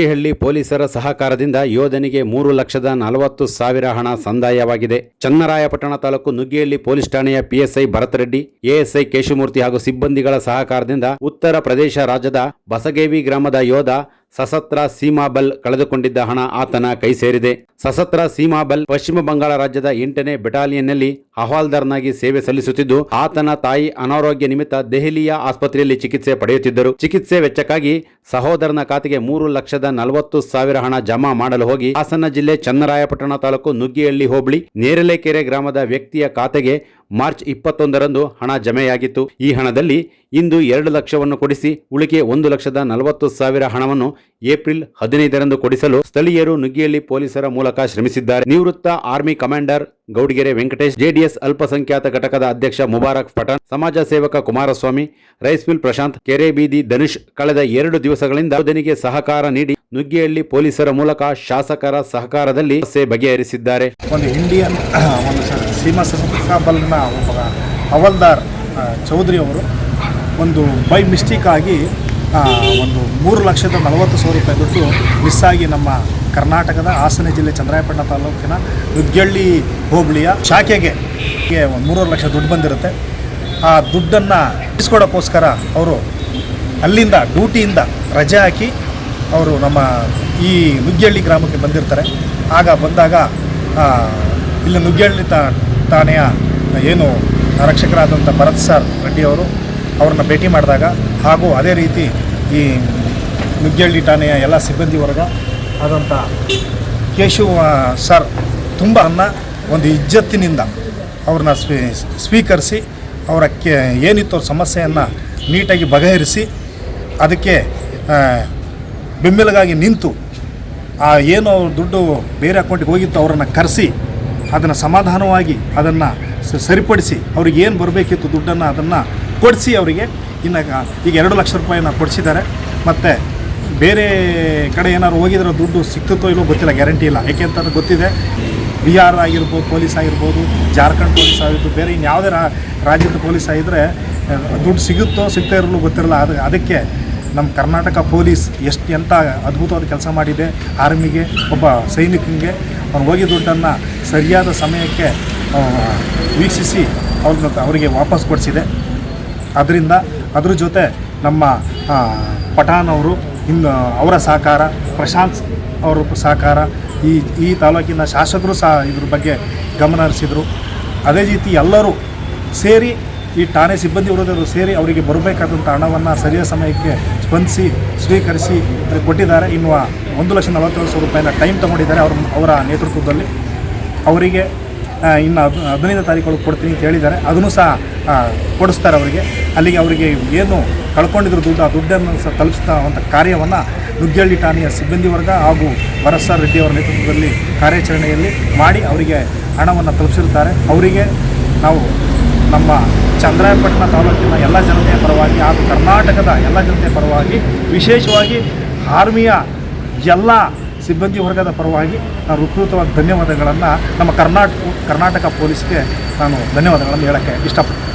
ನುಗ್ಗೇಹಳ್ಳಿ ಪೊಲೀಸರ ಸಹಕಾರದಿಂದ ಯೋಧನಿಗೆ 3,40,40,000 ಹಣ ಸಂದಾಯವಾಗಿದೆ. ಚನ್ನರಾಯಪಟ್ಟಣ ತಾಲೂಕು ನುಗ್ಗೇಹಳ್ಳಿ ಪೊಲೀಸ್ ಠಾಣೆಯ ಪಿಎಸ್ಐ ಭರತ್ ರೆಡ್ಡಿ, ಎಎಸ್ಐ ಕೇಶಮೂರ್ತಿ ಹಾಗೂ ಸಿಬ್ಬಂದಿಗಳ ಸಹಕಾರದಿಂದ ಉತ್ತರ ಪ್ರದೇಶ ರಾಜ್ಯದ ಬಸಗೇವಿ ಗ್ರಾಮದ ಯೋಧ ಸಶಸ್ತ್ರ ಸೀಮಾಬಲ್ ಕಳೆದುಕೊಂಡಿದ್ದ ಹಣ ಆತನ ಕೈ ಸೇರಿದೆ. ಸಶಸ್ತ್ರ ಸೀಮಾಬಲ್ ಪಶ್ಚಿಮ ಬಂಗಾಳ ರಾಜ್ಯದ 8ನೇ ಬೆಟಾಲಿಯನ್ನಲ್ಲಿ ಹವಾಲ್ದಾರ್ನಾಗಿ ಸೇವೆ ಸಲ್ಲಿಸುತ್ತಿದ್ದು, ಆತನ ತಾಯಿ ಅನಾರೋಗ್ಯ ನಿಮಿತ್ತ ದೆಹಲಿಯ ಆಸ್ಪತ್ರೆಯಲ್ಲಿ ಚಿಕಿತ್ಸೆ ಪಡೆಯುತ್ತಿದ್ದರು. ಚಿಕಿತ್ಸೆ ವೆಚ್ಚಕ್ಕಾಗಿ ಸಹೋದರನ ಖಾತೆಗೆ 3,40,40,000 ಹಣ ಜಮಾ ಮಾಡಲು ಹೋಗಿ ಹಾಸನ ಜಿಲ್ಲೆ ಚನ್ನರಾಯಪಟ್ಟಣ ತಾಲೂಕು ನುಗ್ಗೇಹಳ್ಳಿ ಹೋಬಳಿ ನೇರಳೆಕೆರೆ ಗ್ರಾಮದ ವ್ಯಕ್ತಿಯ ಖಾತೆಗೆ ಮಾರ್ಚ್ 21ರಂದು ಹಣ ಜಮೆಯಾಗಿತ್ತು. ಈ ಹಣದಲ್ಲಿ ಇಂದು 2 ಲಕ್ಷವನ್ನು ಕೊಡಿಸಿ ಉಳಿಕೆ 1,40,40,000 ಹಣವನ್ನು ಏಪ್ರಿಲ್ 15ರಂದು ಕೊಡಿಸಲು ಸ್ಥಳೀಯರು ನುಗ್ಗೇಹಳ್ಳಿ ಪೊಲೀಸರ ಮೂಲಕ ಶ್ರಮಿಸಿದ್ದಾರೆ. ನಿವೃತ್ತ army commander Gowdigere Venkatesh, JDS ಅಲ್ಪಸಂಖ್ಯಾತ ಘಟಕದ ಅಧ್ಯಕ್ಷ ಮುಬಾರಕ್ ಪಠಾಣ್, ಸಮಾಜ ಸೇವಕ ಕುಮಾರಸ್ವಾಮಿ, ರೈಸ್ ಮಿಲ್ ಪ್ರಶಾಂತ್, ಕೆರೆಬೀದಿ ಧನುಷ್ ಕಳೆದ 2 ದಿವಸಗಳಿಂದ ಯೋಧನಿಗೆ ಸಹಕಾರ ನೀಡಿ ನುಗ್ಗೇಹಳ್ಳಿ ಪೊಲೀಸರ ಮೂಲಕ ಶಾಸಕರ ಸಹಕಾರದಲ್ಲಿ ಸಮಸ್ಯೆ ಬಗೆಹರಿಸಿದ್ದಾರೆ. ಒಂದು ಇಂಡಿಯನ್ ಸೀಮಾ ಸಶಸ್ತ್ರ ಬಲ್ನ ಒಬ್ಬ ಹವಾಲ್ದಾರ್ ಚೌಧರಿ ಅವರು ಒಂದು ಬೈ ಮಿಸ್ಟೇಕ್ ಆಗಿ ಒಂದು 3,40,40,000 ರೂಪಾಯಿ ದುಡ್ಡು ಮಿಸ್ ಆಗಿ ನಮ್ಮ ಕರ್ನಾಟಕದ ಹಾಸನ ಜಿಲ್ಲೆ ಚನ್ನರಾಯಪಟ್ಟಣ ತಾಲೂಕಿನ ನುಗ್ಗೇಹಳ್ಳಿ ಹೋಬಳಿಯ ಶಾಖೆಗೆ 3 ಲಕ್ಷ ದುಡ್ಡು ಬಂದಿರುತ್ತೆ. ಆ ದುಡ್ಡನ್ನು ಇಸ್ಕೊಡೋಕ್ಕೋಸ್ಕರ ಅವರು ಅಲ್ಲಿಂದ ಡ್ಯೂಟಿಯಿಂದ ರಜೆ ಹಾಕಿ ಅವರು ನಮ್ಮ ಈ ನುಗ್ಗೇಹಳ್ಳಿ ಗ್ರಾಮಕ್ಕೆ ಬಂದಿರ್ತಾರೆ. ಆಗ ಬಂದಾಗ ಇಲ್ಲಿ ನುಗ್ಗೇಹಳ್ಳಿ ಠಾಣೆಯ ಏನು ರಕ್ಷಕರಾದಂಥ ಭರತ್ ಸರ್ ರೆಡ್ಡಿ ಅವರು ಅವ್ರನ್ನ ಭೇಟಿ ಮಾಡಿದಾಗ, ಹಾಗೂ ಅದೇ ರೀತಿ ಈ ನುಗ್ಗೇಹಳ್ಳಿ ಠಾಣೆಯ ಎಲ್ಲ ಸಿಬ್ಬಂದಿ ವರ್ಗ ಆದಂಥ ಕೇಶವ್ ಸರ್ ತುಂಬ ಒಂದು ಇಜ್ಜತ್ತಿನಿಂದ ಅವ್ರನ್ನ ಸ್ವೀಕರಿಸಿ ಅವರ ಏನಿತ್ತು ಅವ್ರ ಸಮಸ್ಯೆಯನ್ನು ನೀಟಾಗಿ ಬಗೆಹರಿಸಿ ಅದಕ್ಕೆ ಬೆಂಬಲಗಾಗಿ ನಿಂತು ಏನು ಅವ್ರ ದುಡ್ಡು ಬೇರೆ ಅಕೌಂಟಿಗೆ ಹೋಗಿತ್ತು ಅವರನ್ನು ಕರೆಸಿ ಅದನ್ನು ಸಮಾಧಾನವಾಗಿ ಅದನ್ನು ಸರಿಪಡಿಸಿ ಅವ್ರಿಗೆ ಏನು ಬರಬೇಕಿತ್ತು ದುಡ್ಡನ್ನು ಅದನ್ನು ಕೊಡಿಸಿ ಅವರಿಗೆ ಈಗ 2 ಲಕ್ಷ ರೂಪಾಯಿನ ಕೊಡಿಸಿದ್ದಾರೆ. ಮತ್ತು ಬೇರೆ ಕಡೆ ಏನಾದ್ರು ಹೋಗಿದ್ರೆ ದುಡ್ಡು ಸಿಕ್ತಿತ್ತೋ ಇಲ್ಲೋ ಗೊತ್ತಿಲ್ಲ, ಗ್ಯಾರಂಟಿ ಇಲ್ಲ. ಏಕೆಂತಂದ್ರೆ ಗೊತ್ತಿದೆ, ಬಿಹಾರ್ ಆಗಿರ್ಬೋದು, ಪೊಲೀಸ್ ಆಗಿರ್ಬೋದು, ಜಾರ್ಖಂಡ್ ಪೊಲೀಸ್ ಆಗಿರ್ಬೋದು, ಬೇರೆ ಇನ್ಯಾವುದೇ ರಾಜ್ಯದ ಪೊಲೀಸ್ ಆಗಿದ್ದರೆ ದುಡ್ಡು ಸಿಗುತ್ತೋ ಸಿಗ್ತಾ ಇರಲು ಗೊತ್ತಿರಲ್ಲ. ಅದಕ್ಕೆ ನಮ್ಮ ಕರ್ನಾಟಕ ಪೊಲೀಸ್ ಎಂಥ ಅದ್ಭುತವಾದ ಕೆಲಸ ಮಾಡಿದೆ. ಆರ್ಮಿಗೆ, ಒಬ್ಬ ಸೈನಿಕನಿಗೆ ಅವ್ನು ಹೋಗಿ ದುಡ್ಡನ್ನು ಸರಿಯಾದ ಸಮಯಕ್ಕೆ ವೀಕ್ಷಿಸಿ ಅವರಿಗೆ ವಾಪಸ್ ಕೊಡಿಸಿದೆ. ಅದರಿಂದ ಅದ್ರ ಜೊತೆ ನಮ್ಮ ಪಠಾಣ್ ಅವರು ಅವರ ಸಹಕಾರ, ಪ್ರಶಾಂತ್ ಅವರ ಸಹಕಾರ, ಈ ತಾಲೂಕಿನ ಶಾಸಕರು ಸಹ ಇದ್ರ ಬಗ್ಗೆ ಗಮನ ಹರಿಸಿದರು. ಅದೇ ರೀತಿ ಎಲ್ಲರೂ ಸೇರಿ ಈ ಠಾಣೆ ಸಿಬ್ಬಂದಿ ವರ್ಗದವರು ಸೇರಿ ಅವರಿಗೆ ಬರಬೇಕಾದಂಥ ಹಣವನ್ನು ಸರಿಯಾದ ಸಮಯಕ್ಕೆ ಸ್ಪಂದಿಸಿ ಸ್ವೀಕರಿಸಿ ಕೊಟ್ಟಿದ್ದಾರೆ. ಇನ್ನು 1,40,40,000 ರೂಪಾಯಿನ ಟೈಮ್ ತೊಗೊಂಡಿದ್ದಾರೆ ಅವರ ನೇತೃತ್ವದಲ್ಲಿ. ಅವರಿಗೆ ಇನ್ನು 15ನೇ ತಾರೀಕು ಕೊಡ್ತೀನಿ ಅಂತ ಹೇಳಿದ್ದಾರೆ. ಅದನ್ನು ಸಹ ಕೊಡಿಸ್ತಾರೆ ಅವರಿಗೆ. ಅಲ್ಲಿಗೆ ಅವರಿಗೆ ಏನು ಕಳ್ಕೊಂಡಿದ್ರು ದುಡ್ಡು, ಆ ದುಡ್ಡನ್ನು ಸಹ ತಲುಪಿಸುವಂಥ ಕಾರ್ಯವನ್ನು ನುಗ್ಗೇಹಳ್ಳಿ ಠಾಣೆಯ ಸಿಬ್ಬಂದಿ ವರ್ಗ ಹಾಗೂ ಭರತ್ ಸರ್ ರೆಡ್ಡಿ ಅವರ ನೇತೃತ್ವದಲ್ಲಿ ಕಾರ್ಯಾಚರಣೆಯಲ್ಲಿ ಮಾಡಿ ಅವರಿಗೆ ಹಣವನ್ನು ತಲುಪಿಸಿರುತ್ತಾರೆ. ಅವರಿಗೆ ನಾವು ನಮ್ಮ ಚನ್ನರಾಯಪಟ್ಟಣ ತಾಲೂಕಿನ ಎಲ್ಲ ಜನತೆಯ ಪರವಾಗಿ ಹಾಗೂ ಕರ್ನಾಟಕದ ಎಲ್ಲ ಜನತೆಯ ಪರವಾಗಿ, ವಿಶೇಷವಾಗಿ ಆರ್ಮಿಯ ಎಲ್ಲ ಸಿಬ್ಬಂದಿ ವರ್ಗದ ಪರವಾಗಿ ನಾನು ಹೃತ್ಪೂರ್ವಕವಾದ ಧನ್ಯವಾದಗಳನ್ನು ನಮ್ಮ ಕರ್ನಾಟಕ ಪೊಲೀಸ್ಗೆ ನಾನು ಧನ್ಯವಾದಗಳನ್ನು ಹೇಳೋಕ್ಕೆ ಇಷ್ಟಪಡ್ತೀನಿ.